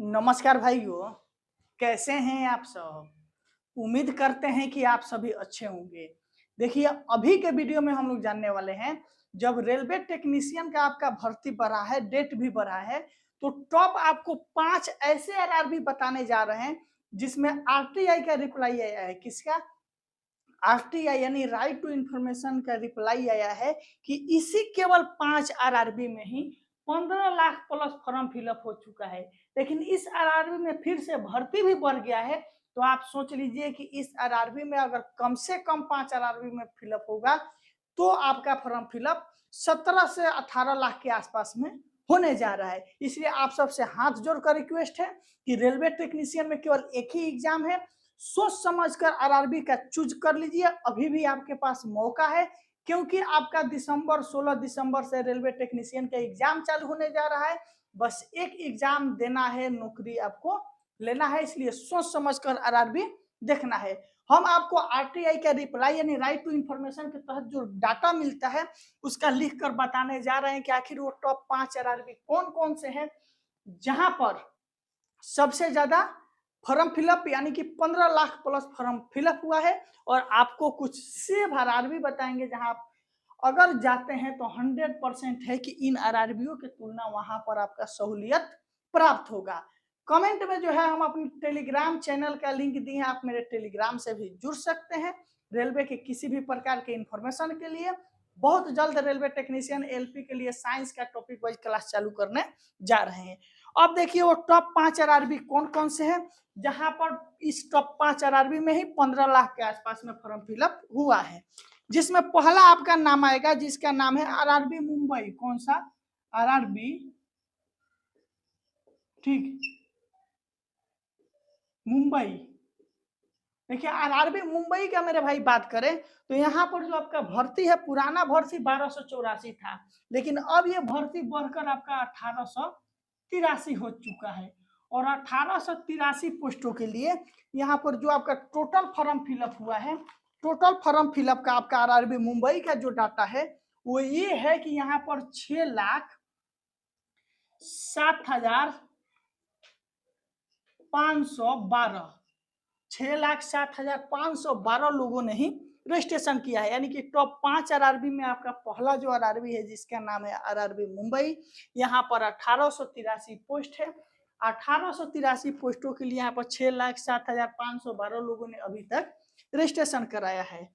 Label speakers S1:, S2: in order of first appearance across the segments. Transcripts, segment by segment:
S1: नमस्कार भाइयों। कैसे हैं आप सब? उम्मीद करते हैं कि आप सभी अच्छे होंगे। देखिए, अभी के वीडियो में हम लोग जानने वाले हैं, जब रेलवे टेक्नीशियन का आपका भर्ती बढ़ा है, डेट भी बढ़ा है, तो टॉप आपको 5 ऐसे आरआरबी बताने जा रहे हैं जिसमें आरटीआई का रिप्लाई आया है। किसका? आरटीआई यानी राइट टू इंफॉर्मेशन का रिप्लाई आया है कि इसी केवल 5 आरआरबी में ही 15 लाख प्लस फॉर्म फिलअप हो चुका है। लेकिन इस आरआरबी में फिर से भर्ती भी बढ़ गया है। तो आप सोच लीजिए कि इस आरआरबी में अगर कम से कम 5 आरआरबी में फिलअप होगा तो आपका फॉर्म फिलअप 17 से 18 लाख के आसपास में होने जा रहा है। इसलिए आप सबसे हाथ जोड़कर रिक्वेस्ट है कि रेलवे टेक्नीशियन में केवल एक ही एग्जाम है, सोच समझकर आरआरबी का चूज कर लीजिए। अभी भी आपके पास मौका है, क्योंकि आपका 16 दिसंबर से रेलवे टेक्नीशियन का एग्जाम चालू होने जा रहा है। बस एक एग्जाम देना है, नौकरी आपको लेना है, इसलिए सोच समझकर आरआरबी देखना है। हम आपको आरटीआई का रिप्लाई यानी राइट टू इंफॉर्मेशन के तहत जो डाटा मिलता है उसका लिख कर बताने जा रहे हैं कि आखिर वो टॉप 5 आरआरबी कौन कौन से हैं, जहां पर सबसे ज्यादा फॉर्म फिलअप यानी कि 15 लाख प्लस फॉर्म फिलअप हुआ है। और आपको कुछ सेव आरआरबी बताएंगे जहां आप अगर जाते हैं तो 100% है कि इन आरआरबीओ की तुलना वहां पर आपका सहूलियत प्राप्त होगा। कमेंट में जो है हम अपने टेलीग्राम चैनल का लिंक दिए हैं, आप मेरे टेलीग्राम से भी जुड़ सकते हैं रेलवे के किसी भी प्रकार के इंफॉर्मेशन के लिए। बहुत जल्द रेलवे टेक्नीशियन एलपी के लिए साइंस का टॉपिक वाइज क्लास चालू करने जा रहे हैं। अब देखिए वो टॉप 5 आरआरबी कौन कौन से हैं, जहां पर इस टॉप 5 आरआरबी में ही 15 लाख के आसपास में फॉर्म फिलअप हुआ है। जिसमें पहला आपका नाम आएगा जिसका नाम है आरआरबी मुंबई। कौन सा? आरआरबी, ठीक, मुंबई। देखिए आरआरबी मुंबई का मेरे भाई बात करें तो यहाँ पर जो आपका भर्ती है, पुराना भर्ती 1284 था, लेकिन अब ये भर्ती बढ़कर आपका 1883 हो चुका है। और 1883 पोस्टों के लिए यहाँ पर जो आपका टोटल फॉर्म फिलअप हुआ है, टोटल फॉर्म फिलअप का आपका आरआरबी मुंबई का जो डाटा है वो ये है कि यहाँ पर 6,07,512 6,07,512 लोगों ने ही रजिस्ट्रेशन किया है। यानी कि टॉप 5 आरआरबी में आपका पहला जो आरआरबी है जिसका नाम है आरआरबी मुंबई, यहाँ पर 1883 पोस्ट है। 1883 पोस्टों के लिए यहाँ पर 6,07,512 लोगों ने अभी तक रजिस्ट्रेशन कराया है।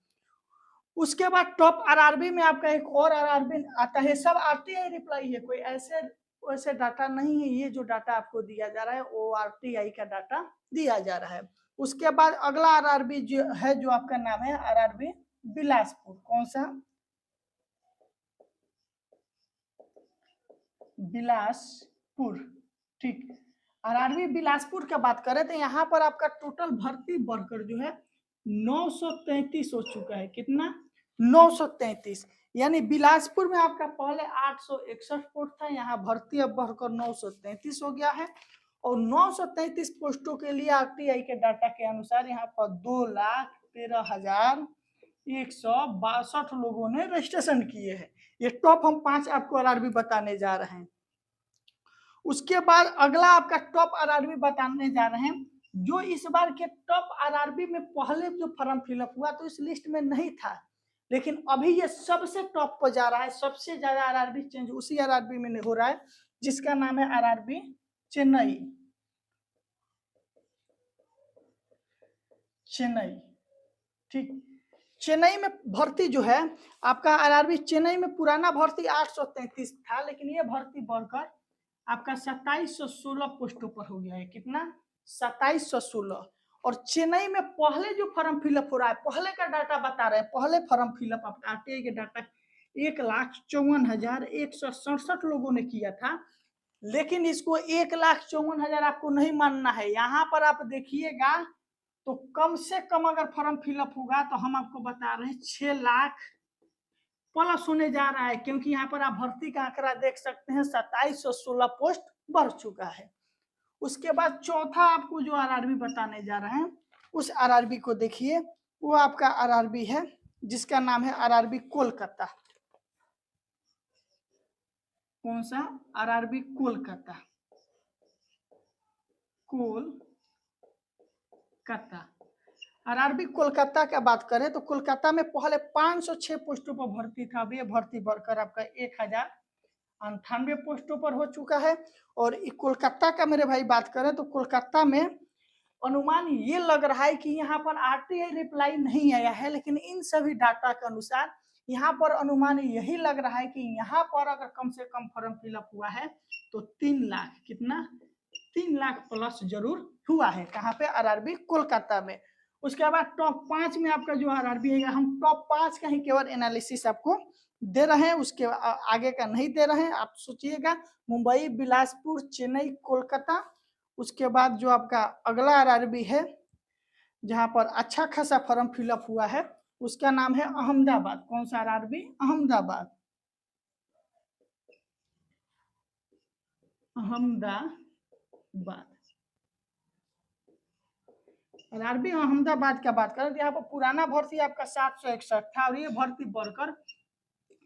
S1: उसके बाद टॉप आरआरबी में आपका एक और आरआरबी आता है, सब आरटीआई रिप्लाई है, कोई ऐसे वैसे डाटा नहीं है। ये जो डाटा आपको दिया जा रहा है वो आरटीआई का डाटा दिया जा रहा है। उसके बाद अगला आरआरबी जो है, जो आपका नाम है आरआरबी बिलासपुर। कौन सा? बिलासपुर, ठीक। आरआरबी बिलासपुर का बात करें तो यहाँ पर आपका टोटल भर्ती बढ़कर जो है 933 हो चुका है। कितना? 933। यानी बिलासपुर में आपका पहले 861 पोस्ट था, यहाँ भर्ती अब बढ़कर 933 हो गया है। और 933 पोस्टों के लिए आरटीआई के डाटा के अनुसार यहाँ पर 2,13,162 लोगों ने रजिस्ट्रेशन किए हैं। ये टॉप हम 5 आपको आरआरबी बताने जा रहे हैं। उसके बाद अगला आपका टॉप आरआरबी बताने जा रहे हैं, जो इस बार के टॉप आरआरबी में पहले जो फॉर्म फिलअप हुआ तो इस लिस्ट में नहीं था, लेकिन अभी ये सबसे टॉप पर जा रहा है। सबसे ज्यादा आरआरबी चेंज उसी आरआरबी में हो रहा है जिसका नाम है आरआरबी चेन्नई। चेन्नई, ठीक। चेन्नई में भर्ती जो है आपका आरआरबी चेन्नई में पुराना भर्ती 833 था, लेकिन ये भर्ती बढ़कर आपका 2716 पोस्टों पर हो गया है। कितना? 2716। और चेन्नई में पहले जो फॉर्म फिलअप हो रहा है, पहले का डाटा बता रहे हैं, पहले फॉर्म फिलअप आपका आरटीआई के डाटा 1,54,167 लोगों ने किया था। लेकिन इसको 1,54,000 आपको नहीं मानना है। यहाँ पर आप देखिएगा तो कम से कम अगर फॉर्म फिलअप होगा तो हम आपको बता रहे हैं 6 लाख प्लस होने जा रहा है, क्योंकि यहाँ पर आप भर्ती का आंकड़ा देख सकते हैं 2716 पोस्ट बढ़ चुका है। उसके बाद चौथा आपको जो आरआरबी बताने जा रहे हैं उस आरआरबी को देखिए, वो आपका आरआरबी है जिसका नाम है आरआरबी कोलकाता। कौन सा? आरआरबी कोलकाता। कोलकाता। आरआरबी कोलकाता का बात करें तो कोलकाता में पहले 506 पोस्टों पर भर्ती था, अब ये भर्ती बढ़कर आपका 1098 पोस्टों पर हो चुका है। और कोलकाता का मेरे भाई बात करें तो कोलकाता में अनुमान ये लग रहा है कि यहाँ पर आरटीआई रिप्लाई नहीं आया है, लेकिन इन सभी डाटा के अनुसार यहाँ पर अनुमान यही लग रहा है कि यहाँ पर अगर कम से कम फॉर्म फिलअप हुआ है तो 3 लाख, कितना 3 लाख प्लस जरूर हुआ है। कहाँ पे? आरआरबी कोलकाता में। उसके बाद टॉप 5 में आपका जो आरआरबी है, हम टॉप 5 का ही केवल एनालिसिस आपको दे रहे हैं, उसके आगे का नहीं दे रहे हैं। आप सोचिएगा मुंबई, बिलासपुर, चेन्नई, कोलकाता। उसके बाद जो आपका अगला आरआरबी है जहां पर अच्छा खासा फॉर्म फिलअप हुआ है, उसका नाम है अहमदाबाद। कौन सा आरआरबी? अहमदाबाद। अहमदाबाद आरआरबी अहमदाबाद का बात करें तो यहाँ पर पुराना भर्ती आपका 761 था और ये भर्ती बढ़कर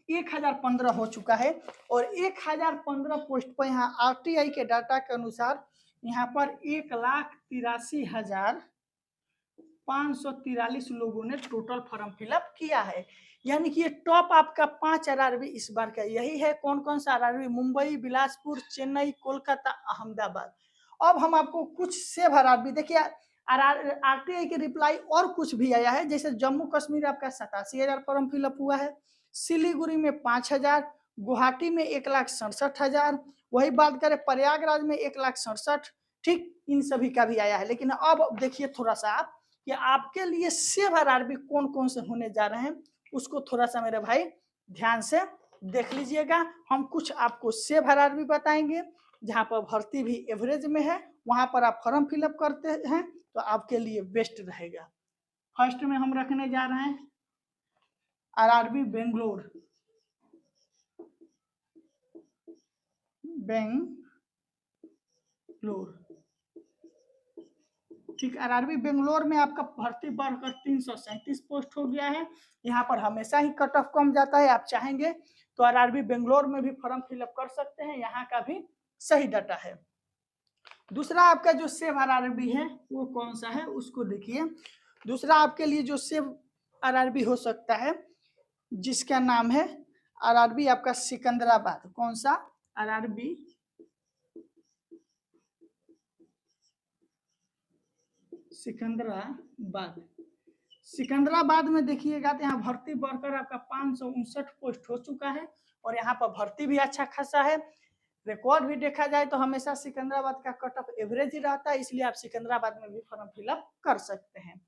S1: 1015 हो चुका है। और 1015 पोस्ट पर यहाँ आरटीआई के डाटा के अनुसार यहाँ पर 1,83,543 लोगों ने टोटल फॉर्म फिलअप किया है। यानी कि ये टॉप आपका 5 आरआरबी इस बार का यही है। कौन कौन सा आरआरबी? मुंबई, बिलासपुर, चेन्नई, कोलकाता, अहमदाबाद। अब हम आपको कुछ सेव आरआरबी, देखिए आरटीआई की रिप्लाई और कुछ भी आया है। जैसे जम्मू कश्मीर आपका 87,000 फॉर्म फिलअप हुआ है, सिलीगुड़ी में 5,000, गुवाहाटी में 1,67,000, वही बात करें प्रयागराज में 1,67,000। ठीक, इन सभी का भी आया है। लेकिन अब देखिए थोड़ा सा आप कि आपके लिए सेव आरआरबी कौन कौन से होने जा रहे हैं, उसको थोड़ा सा मेरे भाई ध्यान से देख लीजिएगा। हम कुछ आपको सेव आरआरबी बताएंगे जहां पर भर्ती भी एवरेज में है, वहां पर आप फॉर्म फिलअप करते हैं तो आपके लिए बेस्ट रहेगा। फर्स्ट में हम रखने जा रहे हैं आरआरबी बेंगलोर। ठीक, आरआरबी बेंगलोर में आपका भर्ती बढ़कर 337 पोस्ट हो गया है। यहाँ पर हमेशा ही कट ऑफ कम जाता है, आप चाहेंगे तो आरआरबी बेंगलोर में भी फॉर्म फिलअप कर सकते हैं, यहाँ का भी सही डाटा है। दूसरा आपका जो सेव आरआरबी है वो कौन सा है, उसको देखिए। दूसरा आपके लिए जो सेव आरआरबी हो सकता है जिसका नाम है आरआरबी आपका सिकंदराबाद। कौन सा? आरआरबी सिकंदराबाद। सिकंदराबाद में देखिएगा तो यहाँ भर्ती बढ़कर आपका 559 पोस्ट हो चुका है और यहाँ पर भर्ती भी अच्छा खासा है। रिकॉर्ड भी देखा जाए तो हमेशा सिकंदराबाद का कट ऑफ एवरेज ही रहता है, इसलिए आप सिकंदराबाद में भी फॉर्म फिलअप कर सकते हैं।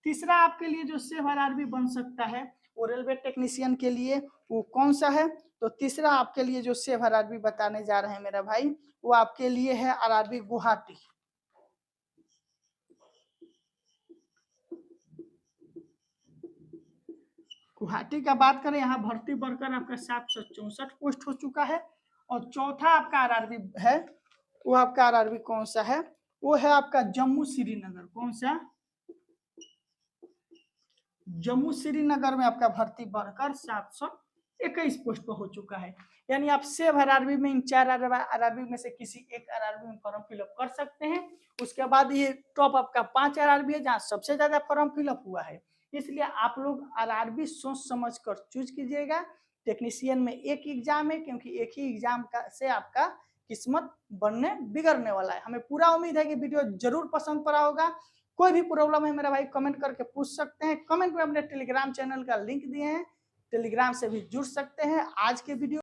S1: तीसरा आपके लिए जो सेव आरआरबी बन सकता है वो रेलवे टेक्नीशियन के लिए, वो कौन सा है? तो तीसरा आपके लिए जो सेव आरआरबी बताने जा रहे हैं मेरा भाई, वो आपके लिए है आरआरबी गुवाहाटी। गुवाहाटी का बात करें, यहाँ भर्ती बढ़कर आपका 764 पोस्ट हो चुका है। और चौथा आपका आरआरबी है वो आपका आरआरबी कौन सा है? वो है आपका जम्मू श्रीनगर। कौन सा? जम्मू श्रीनगर में आपका भर्ती बढ़कर 721 पोस्ट पर हो चुका है। यानी आप सेव आरआरबी में इन 4 आरआरबी में से किसी एक आरआरबी में फॉर्म फिलअप कर सकते हैं। उसके बाद ये टॉप आपका 5 आरआरबी है जहाँ सबसे ज्यादा फॉर्म फिलअप हुआ है, इसलिए आप लोग आरआरबी सोच समझ कर चूज कीजिएगा। टेक्नीशियन में एक एग्जाम है, क्योंकि एक ही एग्जाम का से आपका किस्मत बनने बिगड़ने वाला है। हमें पूरा उम्मीद है कि वीडियो जरूर पसंद पड़ा होगा। कोई भी प्रॉब्लम है मेरा भाई कमेंट करके पूछ सकते हैं। कमेंट में अपने टेलीग्राम चैनल का लिंक दिए हैं, टेलीग्राम से भी जुड़ सकते हैं। आज के वीडियो